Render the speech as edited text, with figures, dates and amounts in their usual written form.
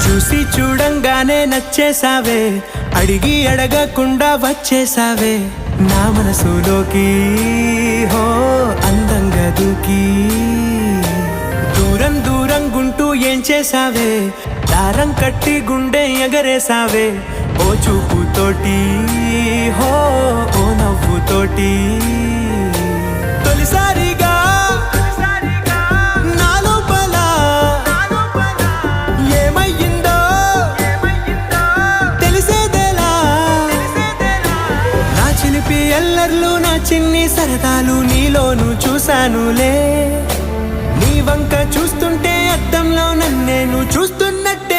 చూసి చూడంగానే నచ్చేసావే, అడిగి అడగకుండా వచ్చేసావే నా మనసులోకి. హో అందంగా దూకి దూరం దూరం గుంటూ ఏం చేసావే, దారం కట్టి గుండె ఎగరేసావే ఓ చూపుతోటి. హో ఓ నవ్వుతోటి తొలిసారిగా నా లోపల ఏమయ్యిందో తెలిసేదేలా. నా చిలిపి ఎల్లర్లు నా చిన్ని సరదాలు నీలోను చూశానులే. నీ వంక చూస్తుంటే అద్దంలో నన్నేను చూస్తున్నట్టు